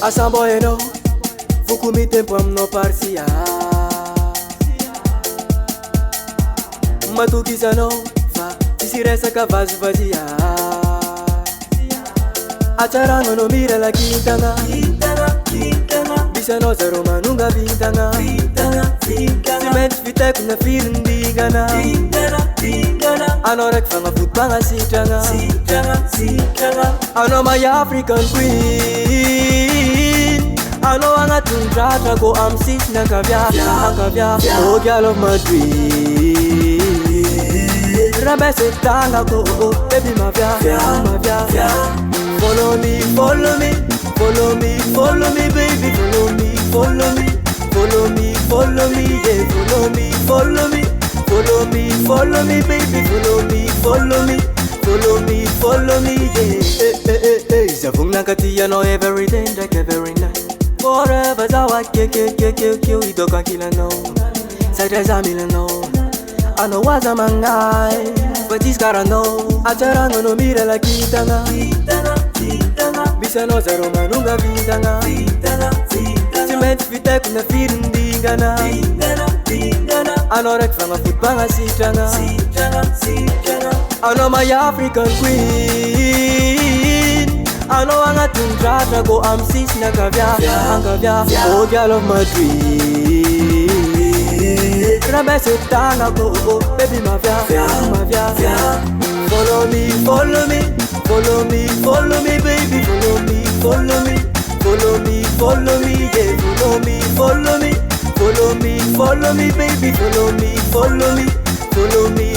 Asamboy no, fukumi tempo no parcia. Matukisa no, fa, si resta cavazo vazia. Acharango no mira la quintana, bisa no zero manunga vintana, cement fitek na firindigana, anorek fanga futbanga sitanga, I know my African queen, I know I'm not too dry, go I'm sit na kavya, oh girl of my dream. Rabese tanga go, baby mavya. Follow me, follow me, follow me, follow me, baby, follow me, follow me, follow me, follow me, yeah, follow me, follow me, follow me, follow me, baby, follow me, follow me, follow me, follow me, yeah. Zavunga katia no every day, like every night. Forever zawa kill, idoka kila no. Sajeza mila no. I know what's a mangai, but this gotta know. Acharango no mira la quintana. Bisa no zero manunga vintanga, cement fitek na firindigana, anorek fanga futbanga sitanga. I know my African queen, I know I'm not too dry, go I'm sis na kavya, oh girl of my dream. Rabese tanga go, baby mavya. Follow me, follow me, follow me, follow me, baby, follow me, follow me, follow me, follow me, yeah, follow me, follow me, follow me, follow me, baby, follow me, follow me, follow me.